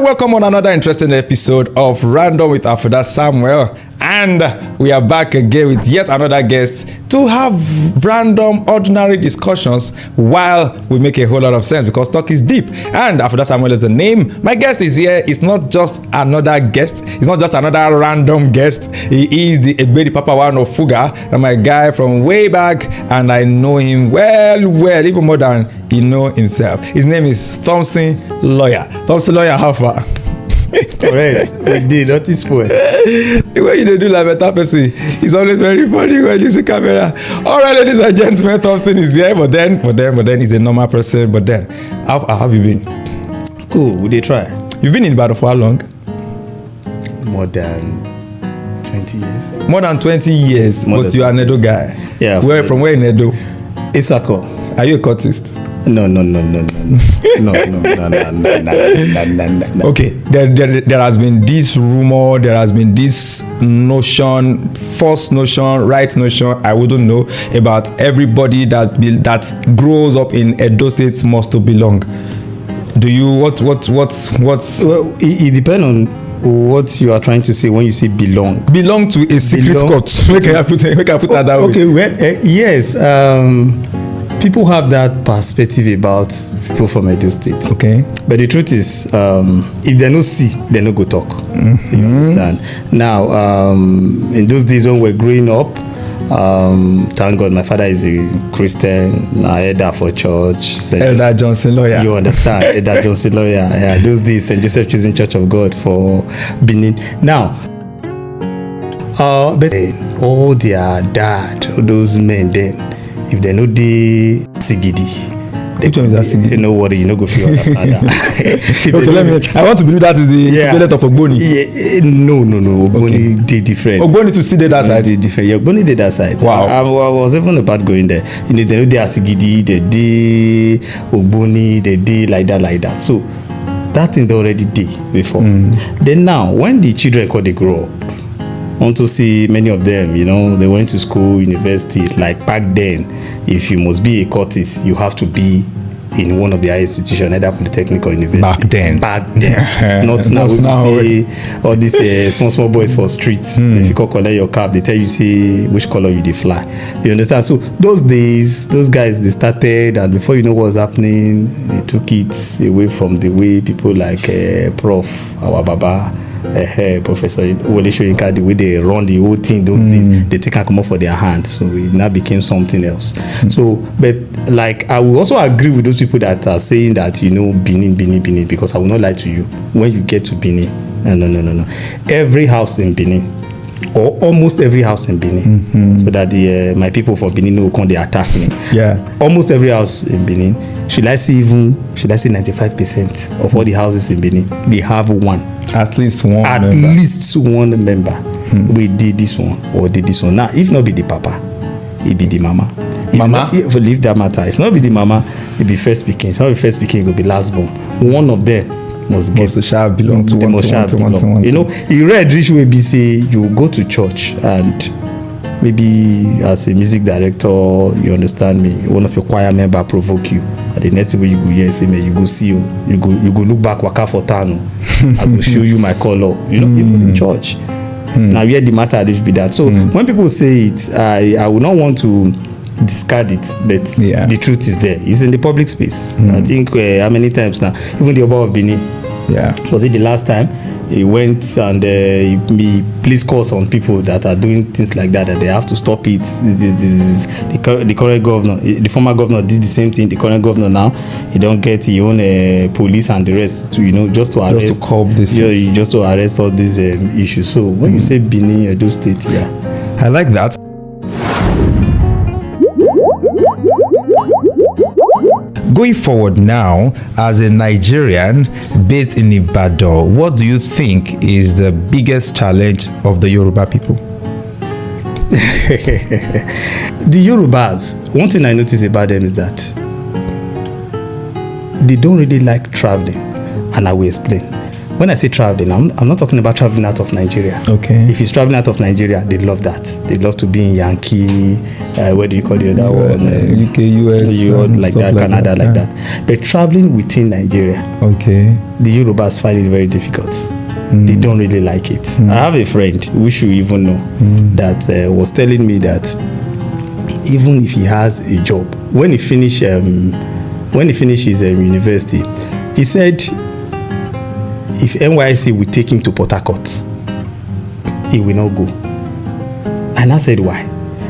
welcome on another interesting episode of Random with Afouda Samuel. And we are back again with yet another guest to have random, ordinary discussions while we make a whole lot of sense because talk is deep. And Afouda Samuel is the name. My guest is here. It's not just another guest. It's not just another random guest. He is the Egbedi Papa one of Fuga, and my guy from way back. And I know him well, even more than he know himself. His name is Thompson Lawyer. Thompson Lawyer, how far? Correct. We did not spoil. The way you do like better person, it's always very funny when you see camera. All right, ladies and gentlemen, Thompson is here, but then he's a normal person. But then, how have you been? Cool. We did try. You've been in Ibadan for how long? More than 20 years. More than 20 years. But you are an Edo guy. Yeah. From where in Edo? Isako. Are you a cultist? No. Okay, there has been this rumor, there has been this notion, false notion, right notion, I wouldn't know, about everybody that grows up in Edo State must to belong. Do you what's Well, it depends on what you are trying to say when you say belong to a secret court. Make I put that way. Okay, well, yes. People have that perspective about people from Edo State. Okay. But the truth is, if they no see, they no go talk. Mm-hmm. You understand? Now, in those days when we're growing up, thank God my father is a Christian, elder for church. Elder Johnson Lawyer. You understand? Elder Johnson Lawyer. Yeah, those days, St. Joseph Choosing Church of God for Benin. Now, but all their dad, those men then, if they know the Sigidi, which one is that Sigidi? No worry, you know go feel understand that. Okay, I want to believe that is the equivalent of Ogboni. Yeah, no. Ogboni they different. Ogboni to still did that side. They different. Yeah, Ogboni did that side. Wow. I was even about going there. You know, they know the Sigidi, they did Ogboni, they did like that. So that thing they already did before. Then now, when the children they grow up, want to see many of them, you know, they went to school, university. Like back then, if you must be a Cultist, you have to be in one of the higher institutions, either polytechnic or university. Back then. Not now. We see all these small boys for streets. If you collect your cap, they tell you see which color you fly. You understand? So those days, those guys, they started, and before you know what was happening, they took it away from the way people like Prof. Our Baba. Professor Wole Soyinka, the way they run the whole thing those days, they take and come up for their hand, so it now became something else. So, but like I will also agree with those people that are saying that, you know, Benin, because I will not lie to you. When you get to Benin, no, every house in Benin, or almost every house in Benin, so that my people from Benin will come, they attack me. Yeah, almost every house in Benin. Should I say 95% of all the houses in Benin, they have one. At least one member. We did this one or did this one. Now, if not be the papa, it be the mama. If leave that matter. If not be the mama, it be first speaking. If not be first speaking, it will be last born. One of them must the child belong to one. You know, he read rich way be say you go to church and maybe as a music director, you understand me, one of your choir member provoke you. And the next thing you go here, say, man, you go see you go look back waka for town. I will show you my color. You know, even in church. Now here the matter is be that. So when people say it, I would not want to discard it, but the truth is there. It's in the public space. I think how many times now, even the Oba of Benin, was it the last time he went and he placed calls on people that are doing things like that they have to stop it. The current governor, the former governor did the same thing. The current governor now, he don't get his own police and the rest to, you know, just to arrest, just to curb this, just to arrest all these issues. So when you say Benin, Edo State, I like that. Going forward now, as a Nigerian based in Ibadan, what do you think is the biggest challenge of the Yoruba people? The Yorubas, one thing I notice about them is that they don't really like traveling, and I will explain. when I say traveling, I'm not talking about traveling out of Nigeria. Okay. If he's traveling out of Nigeria, they love that. They love to be in Yankee. What do you call the other one? UK, US, like that, Canada, like that. But traveling within Nigeria, okay, the Yorubas find it very difficult. They don't really like it. I have a friend, which you even know, that was telling me that even if he has a job, when he finishes university, he said if NYSC will take him to Port Harcourt, he will not go. And I said, why?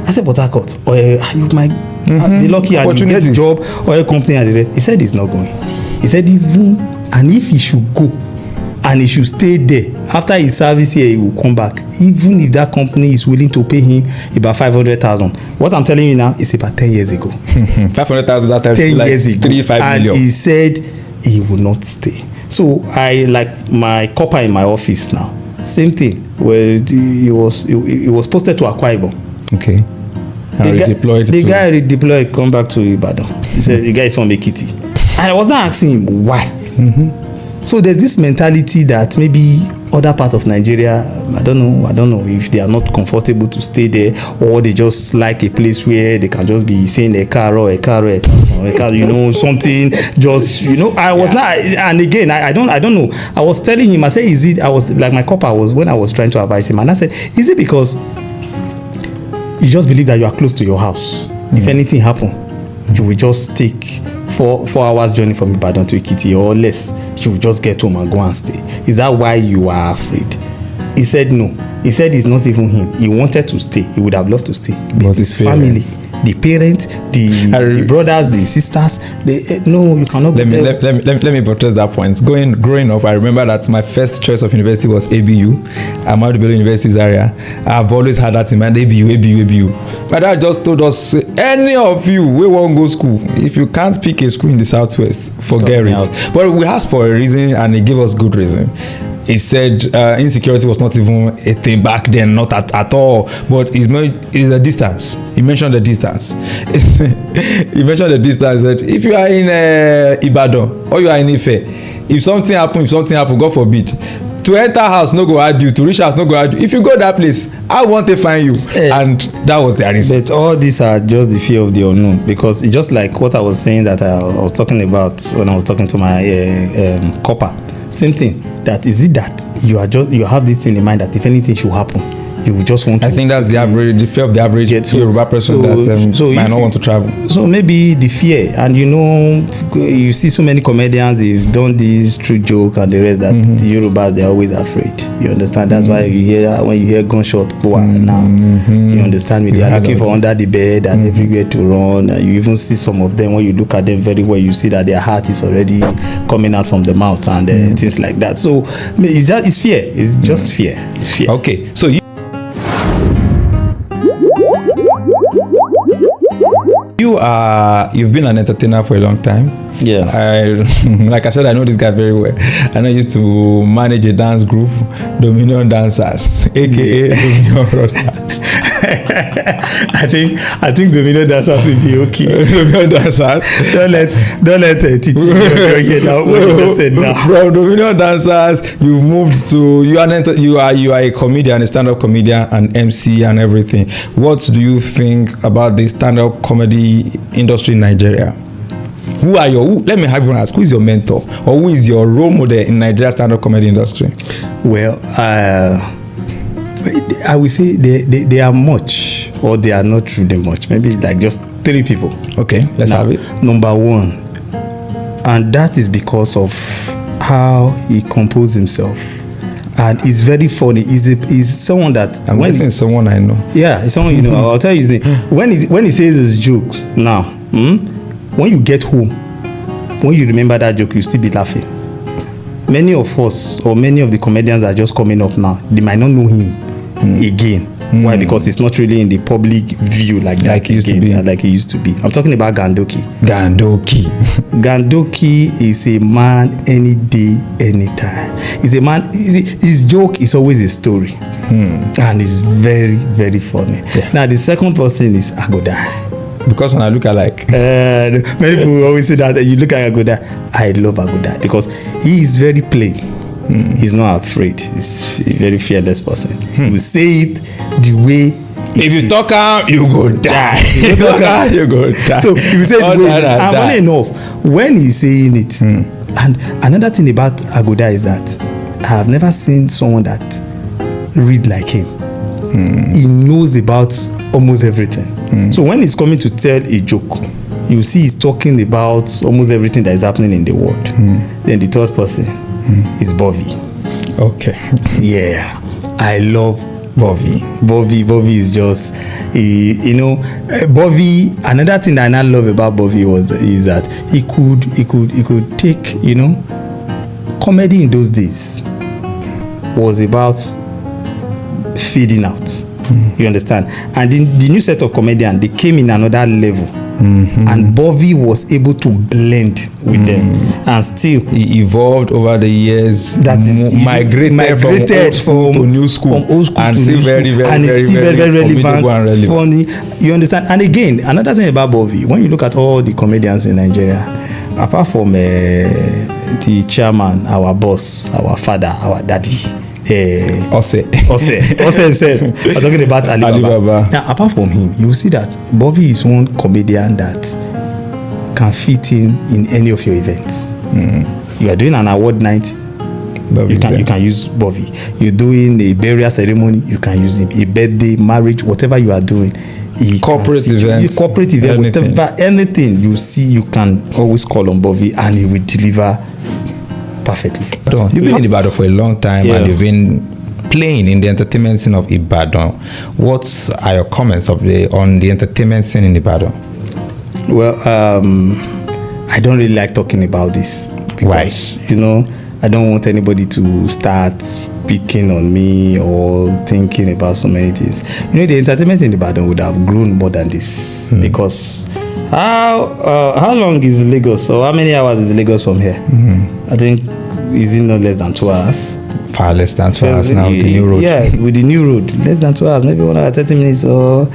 I said, Port Harcourt, or you might be lucky and you get a job or a company and the rest. He said he's not going. He said even, and if he should go and he should stay there, after his service here, he will come back. Even if that company is willing to pay him about 500,000. What I'm telling you now is about 10 years ago. 500,000 that time, 10 like years ago. 3-5 and million. He said he will not stay. So I like my copper in my office now. Same thing. Where he was posted to Akwa Ibom. Okay. The guy redeployed, come back to Ibadan. He said the guy is from Ekiti. And I was not asking him why. So there's this mentality that maybe other part of Nigeria, I don't know if they are not comfortable to stay there, or they just like a place where they can just be seeing a car, something. Just I was not, and again I don't know. I was telling him, I said, is it? I was like my copper was when I was trying to advise him, and I said, is it because you just believe that you are close to your house? If anything happen, you will just take 4 hours journey from Ibadan to Ekiti or less. You will just get home and go and stay. Is that why you are afraid? He said no. He said it's not even him. He wanted to stay. He would have loved to stay. But his family, the parents, the brothers, the sisters, no, you cannot go there. Let me buttress that point. Growing up, I remember that my first choice of university was ABU, Ahmadu Bello University's area. I've always had that in mind, ABU. My dad just told us, any of you, we won't go school. If you can't pick a school in the Southwest, forget it. But we asked for a reason, and he gave us good reason. He said insecurity was not even a thing back then, not at all. But it's the distance. He mentioned the distance. He mentioned the distance that if you are in Ibadan or you are in Ife, if something happen, God forbid, to enter house no go hard you, to reach house no go hard you. If you go that place, I want to find you. And that was the reason. But all these are just the fear of the unknown, because it's just like what I was saying that I was talking about when I was talking to my copper. Same thing. That is it that you have this thing in mind that if anything should happen, you will just want to. I think that's the fear of the average Yoruba person that might not want to travel. So maybe the fear, and you see so many comedians, they've done this true joke and the rest that the Yorubas, they're always afraid. You understand? That's why when you hear gunshot, now you understand me. They are looking for under the bed and everywhere to run. And you even see some of them, when you look at them very well, you see that their heart is already coming out from the mouth and things like that. So it's fear. It's just fear. It's fear. Okay, so you've been an entertainer for a long time. Yeah. Like I said, I know this guy very well. I know you to manage a dance group, Dominion Dancers, aka Dominion Brothers. I think Dominion Dancers will be okay. Dominion Dancers. Don't let Titi get out what you said now. From Dominion Dancers, you've moved to you are a comedian, a stand-up comedian, an MC and everything. What do you think about the stand-up comedy industry in Nigeria? Let me have you ask, who is your mentor or who is your role model in Nigeria stand-up comedy industry? Well, I will say they are much, or they are not really much. Maybe like just 3 people. Okay, let's have it. Number 1, and that is because of how he composed himself. And he's very funny. He's someone that I'm guessing someone I know. Yeah, it's someone you know. I'll tell you his name. When he says his jokes now, when you get home, when you remember that joke, you still be laughing. Many of us, or many of the comedians that are just coming up now, they might not know him again. Why? Because it's not really in the public view like he used to be. I'm talking about Gandoki. Gandoki is a man any day, anytime. He's a man. His joke is always a story, and it's very, very funny. Yeah. Now the second person is Afouda. Because when I look at many people always say that you look at Afouda. I love Afouda because he is very plain. He's not afraid. He's a very fearless person. He will say it the way. If you talk out, you go die. If you talk out, you go die. So you say the way. And funny enough, when he's saying it, and another thing about Afouda is that I have never seen someone that read like him. He knows about almost everything. So when he's coming to tell a joke, you see he's talking about almost everything that is happening in the world. Then the third person is Bovy. Okay. Yeah, I love Bovy. Bovy is just, Bovy. Another thing that I love about Bovy is that he could take, comedy in those days was about feeding out. You understand? And the new set of comedians, they came in another level. And Bovy was able to blend with them, and still he evolved over the years. That is migrated from old school to new school, from old school and to still new very, school, very, and very, it's still very relevant, funny. You understand? And again, another thing about Bovy, when you look at all the comedians in Nigeria, apart from the chairman, our boss, our father, our daddy, Ose himself. I'm talking about Ali Baba. Now, apart from him, you will see that Bovy is one comedian that can fit in any of your events. You are doing an award night, you can use Bovy. You're doing a burial ceremony, you can use him. A birthday, marriage, whatever you are doing. Corporate event, whatever, anything you see, you can always call on Bovy and he will deliver perfectly. You've been in Ibadan for a long time, and you've been playing in the entertainment scene of Ibadan. What are your comments on the entertainment scene in Ibadan? Well, I don't really like talking about this because, I don't want anybody to start speaking on me or thinking about so many things. The entertainment in Ibadan would have grown more than this because how long is Lagos, or how many hours is Lagos from here? I think is it not less than 2 hours? Far less than 2 hours now with the new road. Yeah, with the new road, less than 2 hours, maybe 1 hour 30 minutes. Or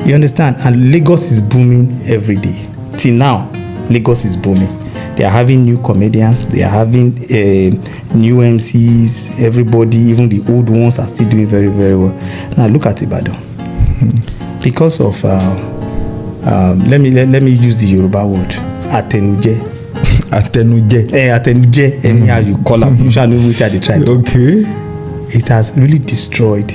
you understand? And Lagos is booming every day. Till now, Lagos is booming. They are having new comedians. They are having new MCs. Everybody, even the old ones, are still doing very, very well. Now look at Ibadan. Because of let me use the Yoruba word, Atenuje. Atenuje, anyhow you call up, you shall know which are the trying to. Okay. It has really destroyed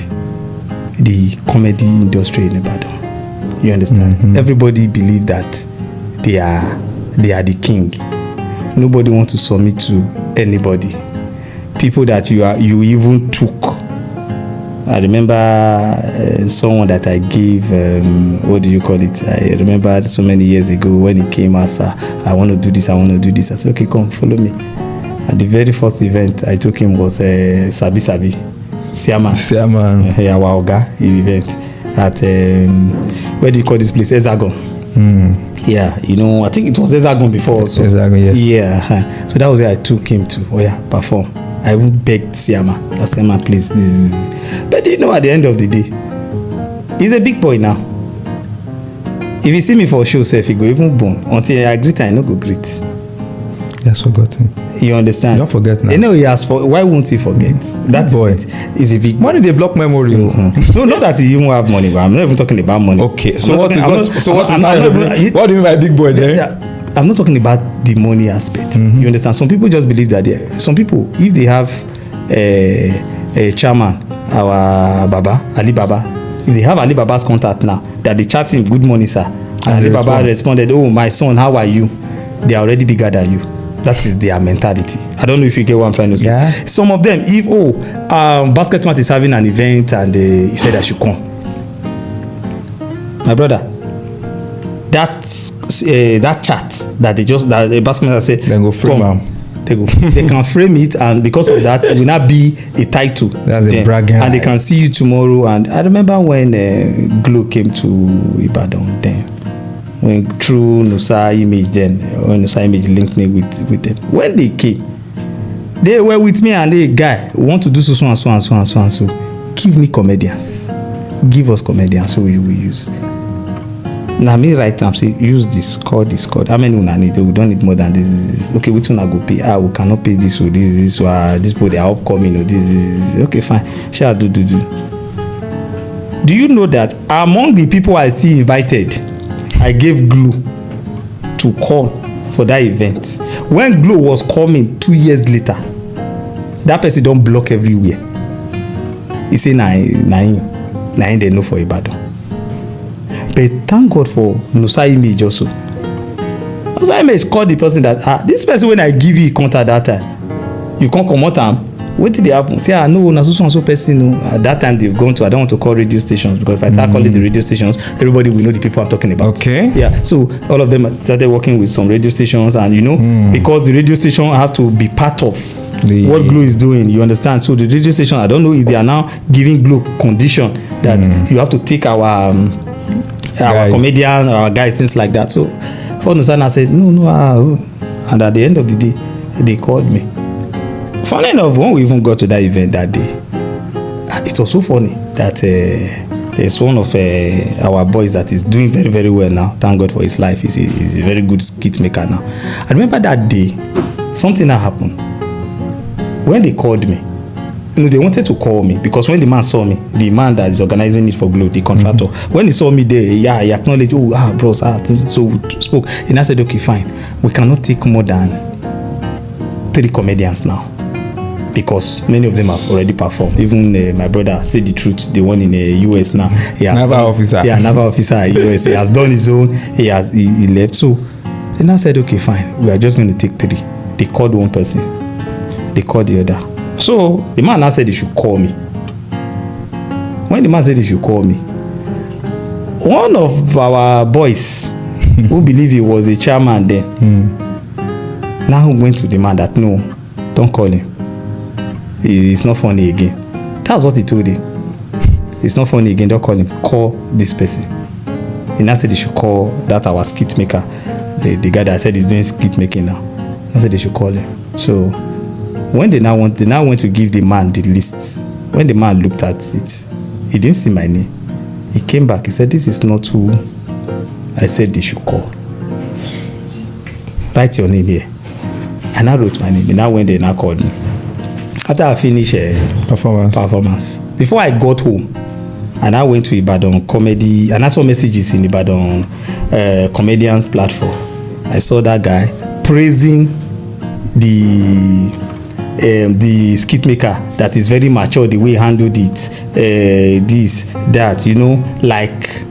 the comedy industry in Ibadan. You understand? Everybody believe that they are the king. Nobody wants to submit to anybody. People that you even took. I remember someone that I gave, what do you call it? I remember so many years ago when he came as, I want to do this. I said, okay, come, follow me. And the very first event I took him was Sabi Siaman. Our Oga event at, where do you call this place? Hexagon. Yeah, I think it was Hexagon before also. Hexagon, yes. Yeah, so that was where I took him to, perform. I even begged Siama, Siama, please, this is. But at the end of the day, he's a big boy now. If you see me for a show, he go even boom. Until I greet, I no go greet. He has forgotten. You understand? Don't forget now. He has why won't he forget? That boy is a big boy. Money they block memory. No, not that he even have money, but I'm not even talking about money. Okay, so what do you mean by big boy then? I'm not talking about the money aspect. You understand? Some people just believe that some people, if they have a chairman, our Baba, Ali Baba, if they have Ali Baba's contact now, that they chat him, good morning, sir. And Ali Baba responded, oh, my son, how are you? They are already bigger than you. That is their mentality. I don't know if you get what I'm trying to say. Yeah. Some of them, if Basketmat is having an event and he said I should come. My brother, that chat that the Basketmat said, then go frame them. They can frame it, and because of that, it will not be a title. That's a bragging. And they can see you tomorrow. And I remember when Glow came to Ibadan then. When through Nusa Image then, when Nusa Image linked me with them. When they came, they were with me and they guy want to do so and so and so and so and so. Give me comedians. Give us comedians who we will use. Now me write am say use this code. How many una need? We don't need more than this. Okay, which one I go pay? We cannot pay this. So this people they are upcoming. This. Okay, fine. Shall do. Do you know that among the people I still invited, I gave Glue to call for that event. When Glue was coming 2 years later, that person don't block everywhere. He say na him they know for Ibadan. But thank God for Nusa Image also. Nusa Image called the person that this person when I give you contact that time, you can't come out am. What did they happen? Say no, na so person. No. At that time they've gone to. I don't want to call radio stations because if I start calling the radio stations, everybody will know the people I'm talking about. Okay. Yeah. So all of them started working with some radio stations, and because the radio station have to be part of what Glue is doing. You understand? So the radio station, I don't know if they are now giving Glue condition that you have to take our comedian, our guys, things like that. So for Nusana said no, and at the end of the day, they called me. Funny enough, when we even got to that event that day, it was so funny that there's one of our boys that is doing very, very well now. Thank God for his life. He's a very good skit maker now. I remember that day, something that happened. When they called me, they wanted to call me because when the man saw me, the man that is organizing it for Glue, the contractor, when he saw me there, he acknowledged, bros, so we spoke. And I said, okay, fine. We cannot take more than 3 comedians now. Because many of them have already performed. Even my brother said the truth, the one in the US now. Naval officer. Yeah, naval officer in US. He has done his own. He left. So then I said, okay, fine. We are just going to take 3. They called one person. They called the other. So the man now said he should call me. When the man said he should call me, one of our boys who believe he was the chairman then now went to the man that no, don't call him. It's not funny again. That's what he told him. It's not funny again. Don't call him. Call this person. He now said they should call that our skit maker, the guy that said he's doing skit making now. I said they should call him. So when they now went to give the man the list. When the man looked at it, he didn't see my name. He came back. He said, "This is not who I said they should call. Write your name here." And I wrote my name. And now when they now called me. After I finished performance, before I got home, and I went to Ibadan comedy, and I saw messages in Ibadan comedians platform. I saw that guy praising the skit maker that is very mature, the way he handled it, this, that, like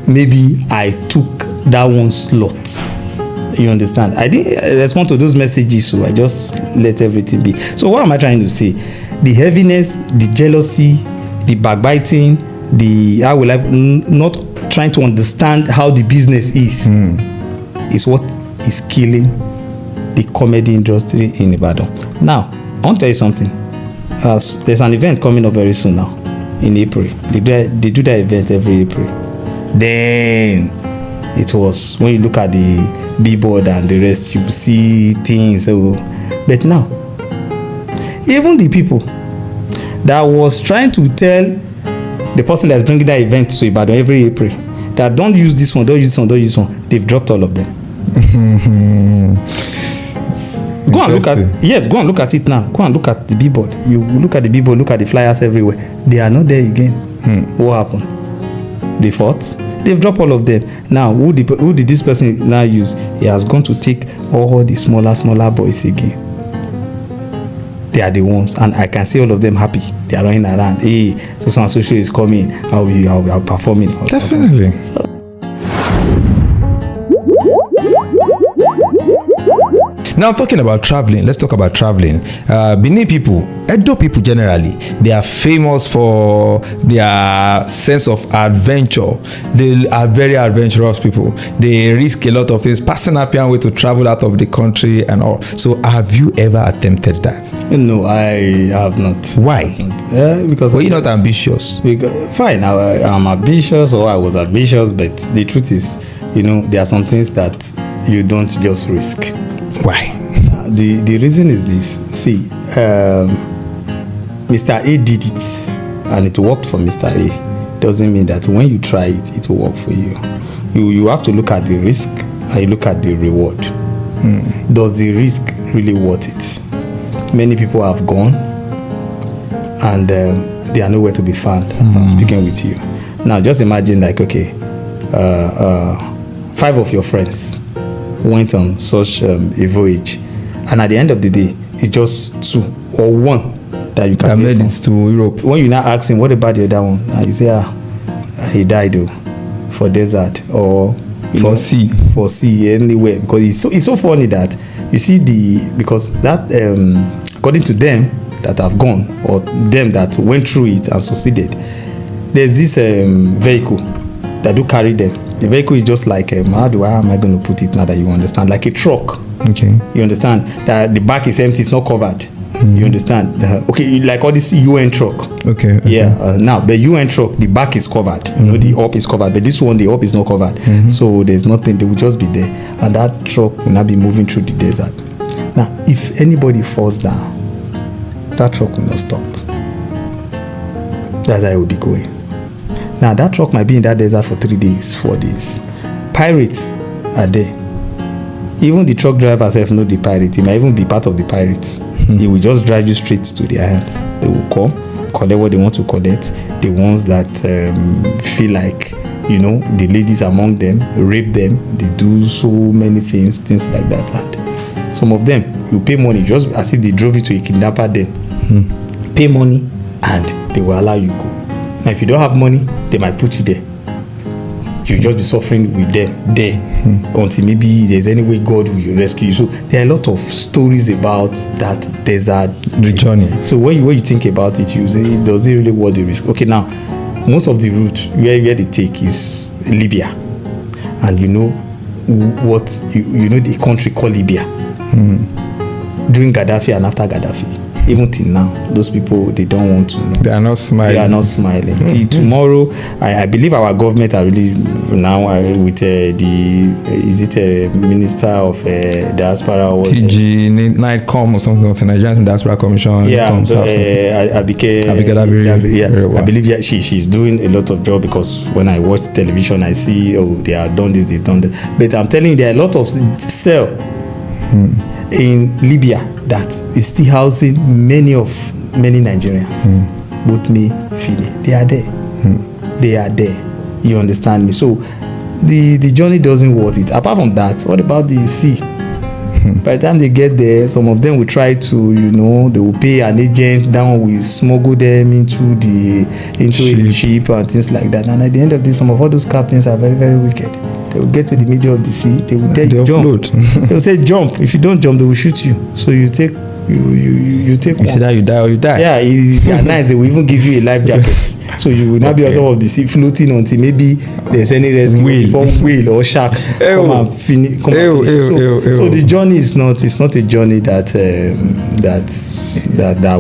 maybe I took that one slot. You understand? I didn't respond to those messages, so I just let everything be. So what am I trying to say? The heaviness, the jealousy, the backbiting, how will I not trying to understand how the business is what is killing the comedy industry in Ibadan. Now, I want to tell you something. There's an event coming up very soon now, in April. They do that event every April. Then it was, when you look at the billboard and the rest, you see things. But now, even the people that was trying to tell the person that's bringing that event to Ibadan every April that don't use this one, they've dropped all of them. Go and look at it now. Go and look at the billboard. You look at the billboard, look at the flyers everywhere. They are not there again. What happened? They fought. They've dropped all of them. Now, who did this person now use? He has gone to take all the smaller boys again. They are the ones, and I can see all of them happy. They are running around. Hey, so and so show is coming. I'll be performing. Definitely. Now, talking about traveling, let's talk about traveling. Benin people, Edo people generally, they are famous for their sense of adventure. They are very adventurous people. They risk a lot of things, passing up your way to travel out of the country and all. So, have you ever attempted that? No, I have not. Why? Because were you not ambitious? Fine, I'm ambitious, or I was ambitious, but the truth is, there are some things that you don't just risk. Why? The reason is this. See, Mr. A did it and it worked for Mr. A. Doesn't mean that when you try it, it will work for you. you have to look at the risk and you look at the reward. Does the risk really worth it? Many people have gone and they are nowhere to be found as I'm speaking with you. Now just imagine like, okay, 5 of your friends went on such a voyage, and at the end of the day it's just 2 or 1 that you can made it to Europe. When you now ask him, what about the other one? And you say, he died for desert or for sea anywhere, because it's so funny that you see because that according to them that have gone or them that went through it and succeeded, there's this vehicle that do carry them. The vehicle is just like how am I going to put it now that you understand, like a truck. Okay, you understand that the back is empty, it's not covered. You understand? Okay, like all this UN truck. Okay. Yeah. Now the UN truck, the back is covered. You know, the up is covered, but this one, the up is not covered. So there's nothing. They will just be there, and that truck will not be moving through the desert. Now, if anybody falls down, that truck will not stop. That's how it will be going. Now that truck might be in that desert for 3 days, 4 days. Pirates are there. Even the truck driver self know the pirate. He might even be part of the pirates. He will just drive you straight to their hands. They will come, collect what they want to collect. The ones that feel like, the ladies among them, rape them. They do so many things like that. And some of them, you pay money just as if they drove you to a kidnapper then. Pay money and they will allow you go. Now if you don't have money, they might put you there. You just be suffering with them there until maybe there's any way God will rescue you. So there are a lot of stories about that desert, the journey. So when you think about it, you say, does it really worth the risk? Okay, now most of the route where they take is Libya, and what the country called Libya during Gaddafi and after Gaddafi. Even till now, those people, they don't want to know. They are not smiling. They are not smiling. Till tomorrow, I believe our government are really now with the Minister of Diaspora or TG NIDCOM or something, Nigerian Diaspora Commission. Yeah, Abike Dabiri. I believe she's doing a lot of job, because when I watch television, I see they have done this, they've done that. But I'm telling you, there are a lot of cell in Libya that is still housing many Nigerians, both male, female. They are there. They are there. You understand me? So the journey doesn't worth it. Apart from that, what about the sea? By the time they get there, some of them will try to, they will pay an agent, that one will smuggle them into a ship and things like that. And at the end of this, some of all those captains are very, very wicked. They will get to the middle of the sea. They will tell you jump. They will say jump. If you don't jump, they will shoot you. So you take you take. You see that you die or you die. Yeah, if they are nice, they will even give you a life jacket. So you will not be on top of the sea floating until maybe there's any rescue before whale or shark come and finish. So the journey is not. It's not a journey that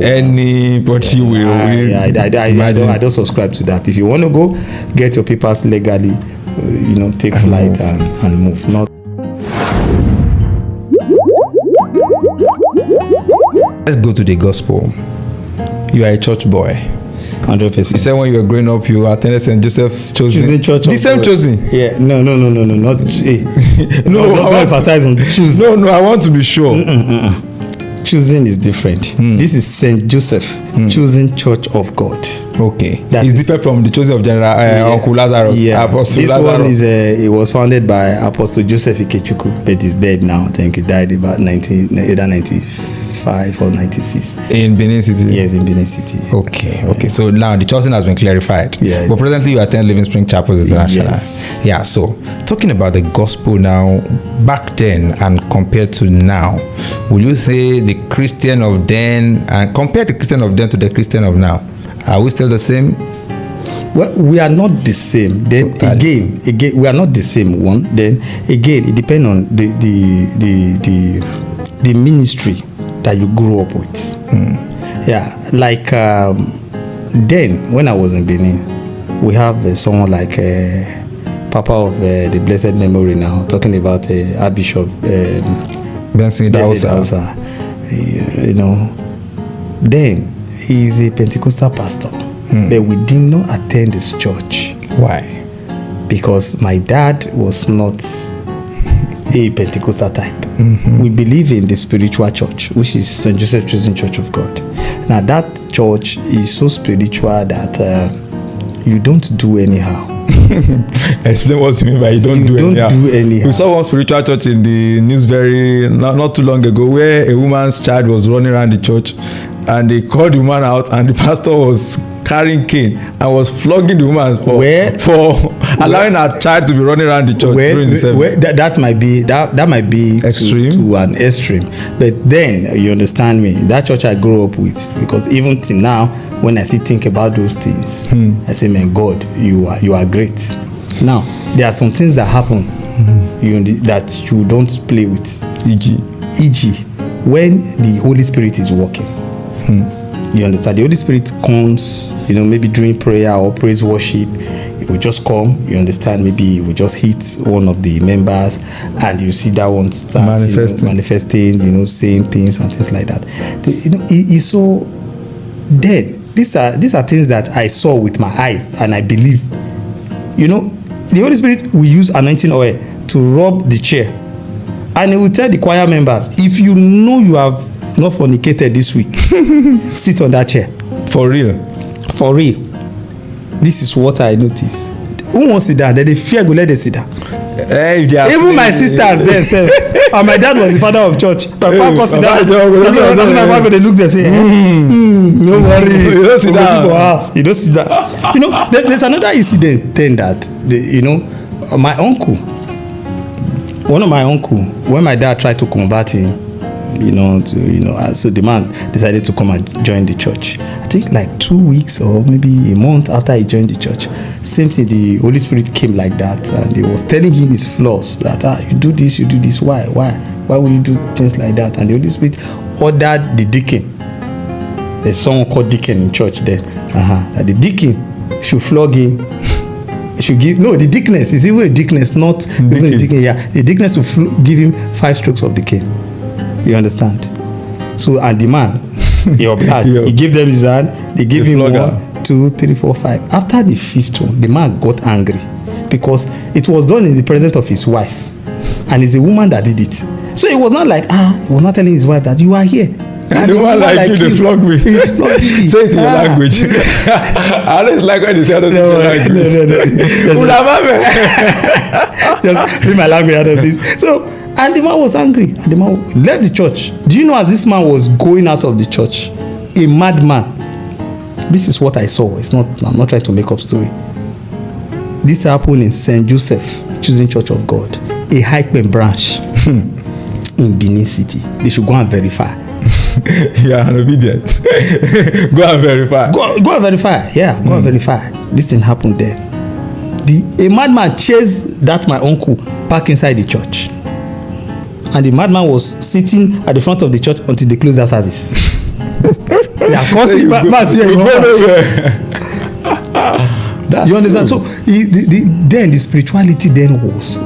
anybody will. I don't subscribe to that. If you want to go, get your papers legally. Take flight and move. Not. Let's go to the gospel. You are a church boy. 100%. You said when you were growing up, you attended St. Joseph's Chosen. Church. The same Chosen. Yeah. No. Not. No. Don't emphasize on choose. No. I want to be sure. Choosing is different. This is St. Joseph Chosen Church of God. Okay, it's different from the Chosen of General Uncle Lazarus. Yeah, Apostle this Lazarus. One is it was founded by Apostle Joseph Ikechukwu, but he's dead now. I think he died about either 95 or 96. In Benin City. Yes, in Benin City. Okay. So now the Chosen has been clarified. Yeah. But presently you attend Living Spring Chapels International. Yes. Yeah. So talking about the gospel now, back then and compared to now, will you say the Christian of then and compare the Christian of then to the Christian of now? Are we still the same? Well, we are not the same. Then again, we are not the same one. Then again, it depends on the ministry that you grew up with. Yeah, like then when I was in Benin, we have someone like Papa of the Blessed Memory now, talking about Archbishop Benson Dausa. Then he is a Pentecostal pastor, but we did not attend his church. Why? because my dad was not a Pentecostal type. We believe in the spiritual church, which is St. Joseph Chosen Church of God. Now that church is so spiritual that you don't do anyhow. Explain what you mean by you don't do anyhow. We saw one spiritual church in the news not too long ago, where a woman's child was running around the church, and they called the woman out, and the pastor was carrying cane and was flogging the woman for allowing her child to be running around the church during the service. That might be extreme to an extreme, but then you understand me. That church I grew up with, because even till now, when I still think about those things, I say, man, God, you are great. Now there are some things that happen that you don't play with. E.g., when the Holy Spirit is working. You understand? The Holy Spirit comes, maybe during prayer or praise worship. It will just come. You understand? Maybe it will just hit one of the members, and you see that one start manifesting, saying things and things like that. It's so dead. These are things that I saw with my eyes, and I believe. The Holy Spirit will use anointing oil to rub the chair, and it will tell the choir members, if you know you have not fornicated this week, sit on that chair. For real. This is what I notice. Who wants to sit down? Then they fear go let them sit down. Even my sisters then said, and my dad was the father of church. My papa go sit down. That's my papa go they look there say, no worry, you don't sit down. You don't sit down. There's another incident then that my uncle, one of my uncle, when my dad tried to convert him, so the man decided to come and join the church. I think like 2 weeks or maybe a month after he joined the church, same thing, the Holy Spirit came like that, and he was telling him his flaws, that you do this, why will you do things like that? And the Holy Spirit ordered the deacon, there's someone called deacon in church there, that the deacon should flog him. Should give the deaconess is even a deaconess, not even a deacon. Yeah, the deaconess to give him 5 strokes of the cane. You understand? So, and the man, he obliged. He gave them his hand. They gave him 1, 2, 3, 4, 5. After the 5th one, the man got angry because it was done in the presence of his wife, and it's a woman that did it. So he was not like he was not telling his wife that you are here. And the one like you, they flog me. Say it in your language. I don't like when they say that in your language. Just leave my language out of this. So, and the man was angry. And the man left the church. Do you know, as this man was going out of the church, a madman. This is what I saw. I'm not trying to make up story. This happened in St. Joseph Chosen Church of God, a Hypen branch in Benin City. They should go and verify. Yeah, an obedient. Go and verify. Go and verify. Yeah, go and verify. This thing happened there. A madman chased my uncle back inside the church, and the madman was sitting at the front of the church until they closed that service. They are causing you understand? So then the spirituality then was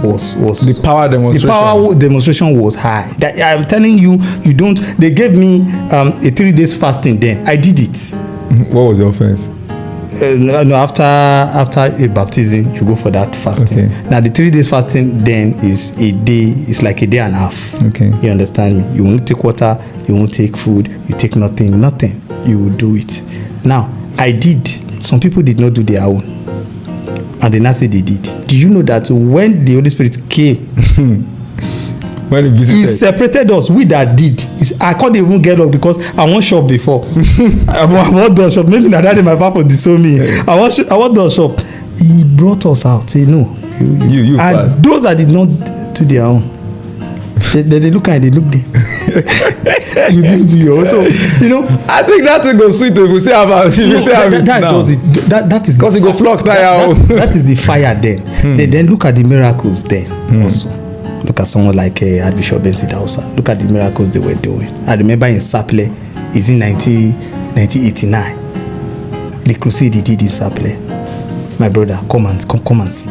the power demonstration. The power demonstration was high. That I'm telling you, don't. They gave me a 3 days fasting. Then I did it. What was the offense? No, after a baptism, you go for that fasting. Okay. Now the 3 days fasting then is a day. It's like a day and a half. Okay. You understand me? You won't take water. You won't take food. You take nothing. You will do it. Now I did. Some people did not do their own, and then I say they did. Do you know that when the Holy Spirit came, when he visited, he separated us. We that did. I can't even get up because I won't shop before. I want the shop. Maybe that my papa disown me. I want the shop. He brought us out. Say no. You and fast. Those that did not do their own, they look and they look there. You didn't do your own. So I think that thing goes sweet if we still have it. That is because it go flock that is the fire then. Then look at the miracles then also. Look at someone like Archbishop Benson Dausa. Look at the miracles they were doing. I remember in Saple, it's in 1989. The crusade he did in Saple. My brother, come and see.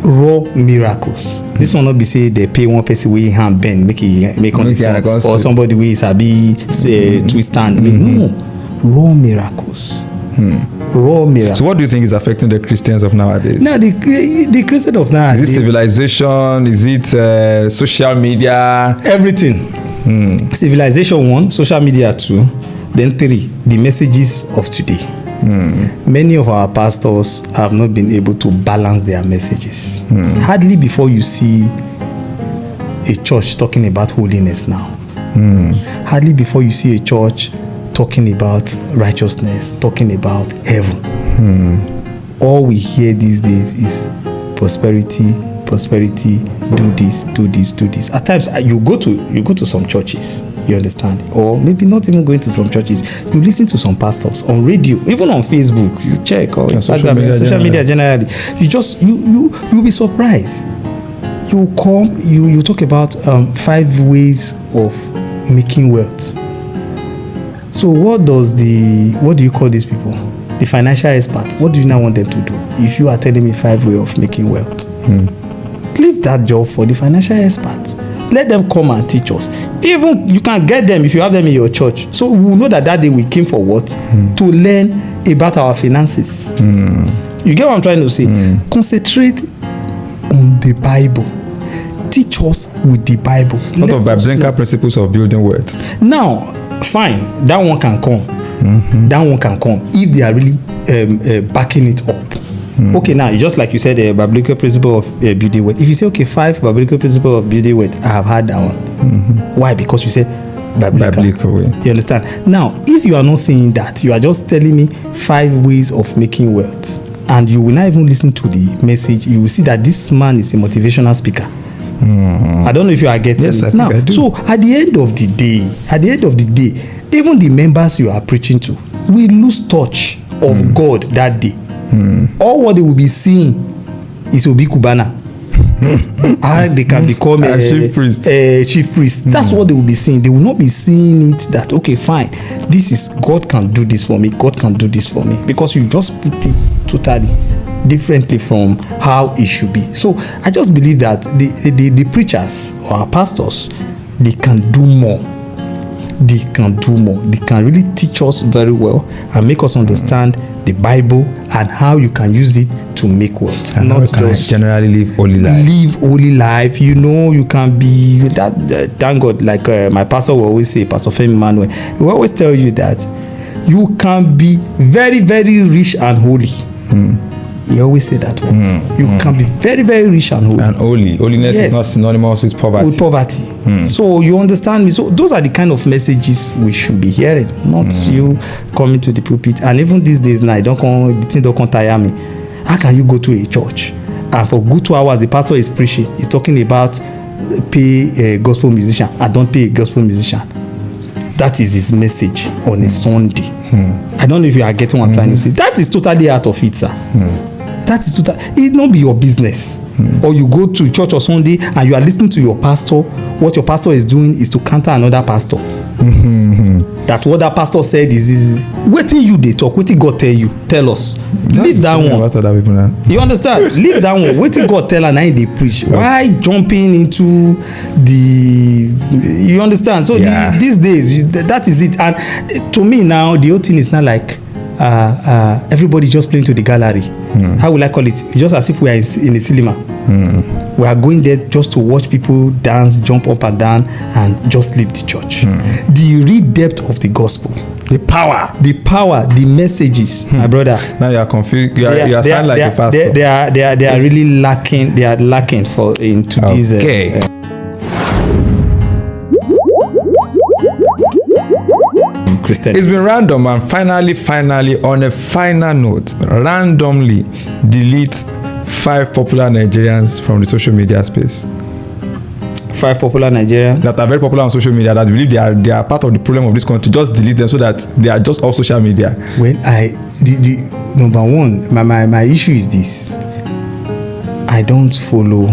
Raw miracles. This will not be say they pay one person with hand bend, make on the phone, or somebody with sabi twist hand. No, raw miracles. raw miracle. So what do you think is affecting the Christians of nowadays? Now the Christian of nowadays. Is it civilization? Is it social media? Everything. Civilization 1, social media 2, then 3, the messages of today. Many of our pastors have not been able to balance their messages. Hardly before you see a church talking about holiness now. Hardly before you see a church talking about righteousness, talking about heaven. All we hear these days is prosperity, do this, do this, do this. At times you go to some churches, you understand, or maybe not even going to some churches, you listen to some pastors on radio, even on Facebook, you check, or Instagram, social media generally. You'll be surprised. You come, you talk about 5 ways of making wealth. So what do you call these people? The financial expert. What do you now want them to do? If you are telling me 5 ways of making wealth, leave that job for the financial experts. Let them come and teach us. Even you can get them if you have them in your church. So we will know that day we came for what? To learn about our finances. You get what I'm trying to say? Concentrate on the Bible. Teach us with the Bible. What of biblical principles of building wealth? Now, fine, that one can come. That one can come if they are really backing it up. Okay, now just like you said, a biblical principle of building wealth. If you say, okay, 5 biblical principles of building wealth, I have had that one. Why? Because you said biblical way. You understand? Now, if you are not saying that, you are just telling me 5 ways of making wealth, and you will not even listen to the message, you will see that this man is a motivational speaker. I don't know if you are getting it. Now, I do. So at the end of the day, even the members you are preaching to will lose touch of God that day. All what they will be seeing is Obi Kubana. How they can become a chief priest. That's what they will be seeing. They will not be seeing it that, okay, fine, this is God can do this for me. God can do this for me. Because you just put it totally differently from how it should be. So I just believe that the preachers or our pastors, they can do more. They can do more. They can really teach us very well and make us understand the Bible and how you can use it to make wealth. And not just generally live holy life. Live holy life. You know, you can be that. Thank God, like my pastor will always say, Pastor Feminism, he will always tell you that you can be very, very rich and holy. He always say that word. You can be very, very rich and holy. And holy. Holiness is not synonymous with poverty. With poverty. So you understand me? So those are the kind of messages we should be hearing, not you coming to the pulpit. And even these days now, the thing don't tire me. How can you go to a church and for good 2 hours the pastor is preaching, he's talking about pay a gospel musician. I don't pay a gospel musician. That is his message on a Sunday. I don't know if you are getting what I'm trying to say. That is totally out of it, sir. That is totally, it not be your business. Or you go to church on Sunday and you are listening to your pastor. What your pastor is doing is to counter another pastor. That what that pastor said is wetin you dey talk, wetin God tell you, tell us. Leave that one. About other people now. You understand? Leave that one. Wetin God tell and now they preach. Why jumping into the? You understand? So these days that is it. And to me now the whole thing is not like everybody just playing to the gallery. How will I call it? It's just as if we are in a cinema. We are going there just to watch people dance, jump up and down, and just leave the church. The real depth of the gospel, the power, the messages, my brother. Now you are confused. You are sounding like a pastor. They are really lacking. They are lacking for in today's. Okay. Christian. It's been random, and finally, on a final note, randomly delete 5 popular Nigerians from the social media space. 5 popular Nigerians that are very popular on social media that believe they are part of the problem of this country. Just delete them so that they are just off social media. Well, the number one, my issue is this. I don't follow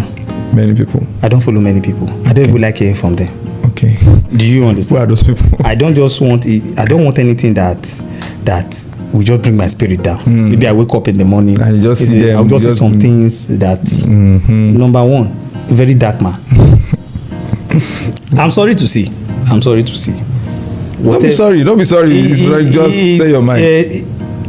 many people. I don't even like hearing from them. Okay. Do you understand? Who are those people? I don't want anything that will just bring my spirit down. Maybe I wake up in the morning and you just see them. I'll just see some things that number one, very dark man. I'm sorry to see. Don't be sorry. It's like just say your mind.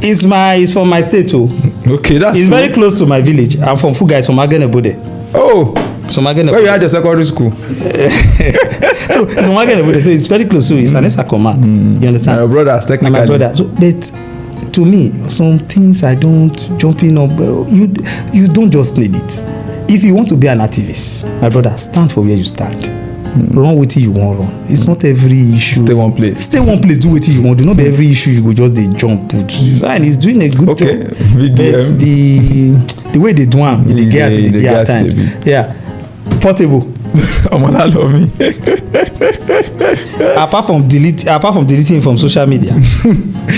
It's from my state too. Okay, that's It's true. very close to my village. I'm from Fuga, it's from Agenebude. Oh, So Agenebude. where you had your secondary school? So it's from Agenebude. So it's very close. So it's an extra command. You understand? My brothers, And technically. my brother. So, but to me, some things I don't jump in on. You don't just need it. If you want to be an activist, my brother, stand for where you stand. Run with it you want run. It's not every issue. Stay one place. Stay one place. Do what you want. Do not be every issue you go just dey jump put. And he's doing a good Okay. job. Big But DM. the way they do am, the gas, the the gas at times. they Yeah, portable. Omo, that love me. apart from deleting from social media.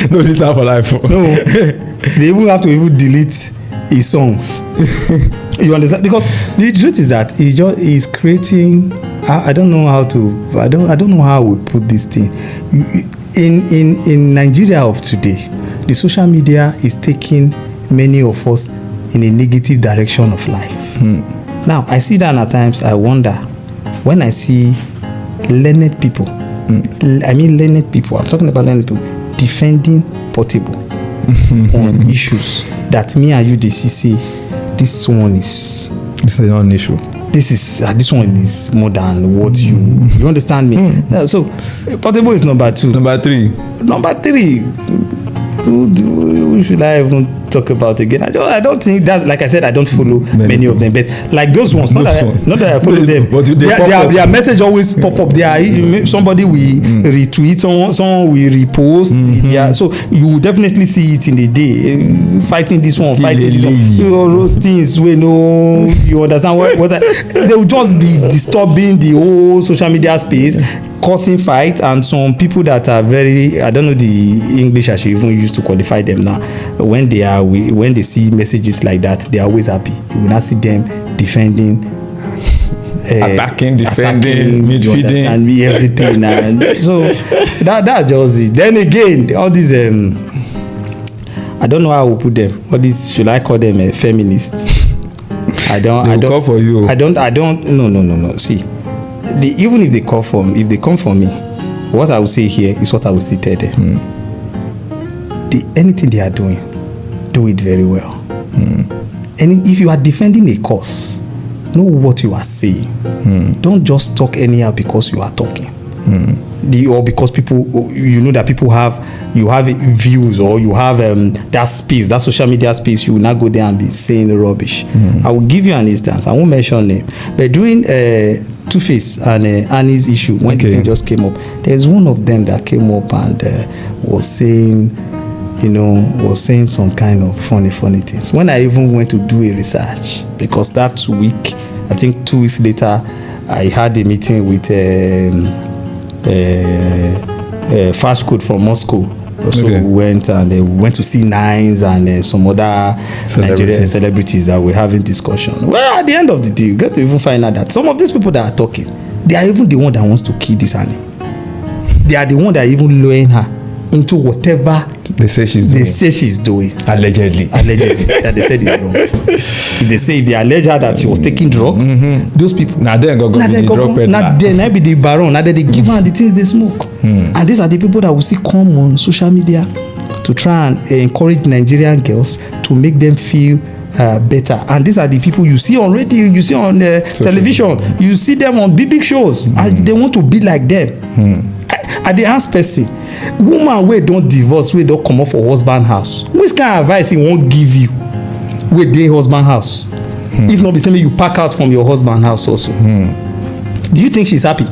No need time for life. No, they even have to even delete his songs. You understand? Because the truth is that he's creating. I don't know how to. I don't know how we put this thing. In Nigeria of today, the social media is taking many of us in a negative direction of life. Now I see that at times. I wonder when I see learned people. I mean learned people. I'm talking about learned people defending Portable on issues that me and you dey see say this one is. It's a non-issue. This one is more than what you understand me. So Portable is number 2. Number 3. Number 3. Who should I even talk about again? I don't think that, like I said, I don't follow many of them, but like those ones, not that I follow them, but their message always pop up. Somebody will retweet, someone will repost. So you will definitely see it in the day. Fighting this one, fighting this one. Things we know, you understand what they will just be disturbing the whole social media space, causing fight, and some people that are very, I don't know the English I should even use to qualify them now. When they see messages like that, they are always happy. You will not see them defending, attacking, defending, midfielding, and everything. And so that's just it. Then again, all these I don't know how I will put them. All these, should I call them feminists? I don't call for you. I don't. No. See, even if they come for me, what I will say here is what I will still tell them. Anything they are doing, do it very well. And if you are defending a cause, know what you are saying. Don't just talk anyhow because you are talking. Or because people, you know that you have views, or you have that space, that social media space. You will not go there and be saying rubbish. I will give you an instance. I won't mention name, but during Two-Face and Annie's issue, when the thing just came up, there's one of them that came up and was saying some kind of funny things. When I even went to do a research, because that week, I think 2 weeks later, I had a meeting with Fast Code from Moscow. So we went to see Nines and some other Nigerian celebrities that were having discussion. Well, at the end of the day, you get to even find out that some of these people that are talking, they are even the one that wants to kill this Annie. They are the one that are even luring her into whatever they say she's doing. Allegedly. That they said it's wrong. If they allege her that she was taking drug, those people. Now then go be the drug peddler. Now then be the baron. Now then they give her the things they smoke. And these are the people that will see come on social media to try and encourage Nigerian girls to make them feel better. And these are the people you see on radio, you see on television, you see them on big shows, and they want to be like them. I dey ask person, woman wey don divorce, wey don comot for husband house, which kind of advice he wan give you wey dey husband house? If not be say make you pack out from your husband house also. Do you think she's happy?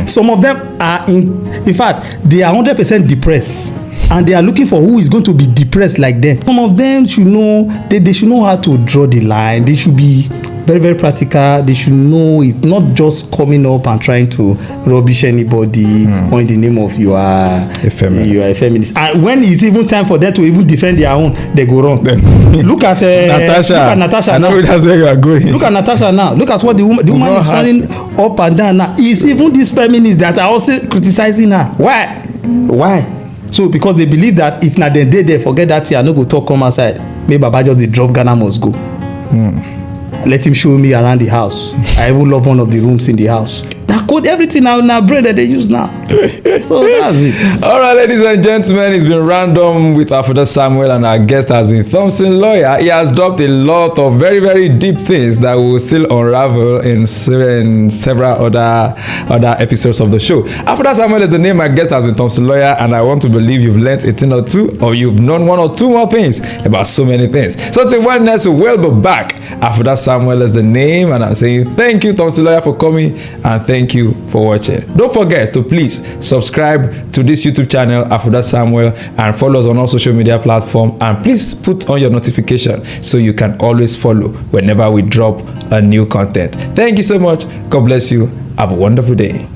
Some of them are in fact they are 100% depressed, and they are looking for who is going to be depressed like them. Some of them should know, they should know how to draw the line. They should be very, very practical. They should know it, not just coming up and trying to rubbish anybody or in the name of you are a feminist. And when it's even time for them to even defend their own, they go wrong. Look at Natasha. I know that's where you are going. Look at Natasha now. Look at what the woman is running up and down now. It's even these feminists that are also criticizing her. Why? So because they believe that if na dem dey there, forget that thing, I no go talk, come outside. Maybe Baba just dey drop, Ghana must go. Let him show me around the house. I even love one of the rooms in the house. Now code everything now brain that they use now. So that's it. All right, ladies and gentlemen, it's been Random with Afouda Samuel, and our guest has been Thompson Lawyer. He has dropped a lot of very, very deep things that will still unravel in several other episodes of the show. Afouda Samuel is the name. My guest has been Thompson Lawyer, and I want to believe you've learned a thing or two, or you've known one or two more things about so many things. So till when next we'll be back. Afouda Samuel is the name, and I'm saying thank you, Thompson Lawyer, for coming, and thank you for watching. Don't forget to please subscribe to this YouTube channel, Afouda Samuel, and follow us on all social media platforms, and please put on your notification so you can always follow whenever we drop a new content. Thank you so much. God bless you. Have a wonderful day.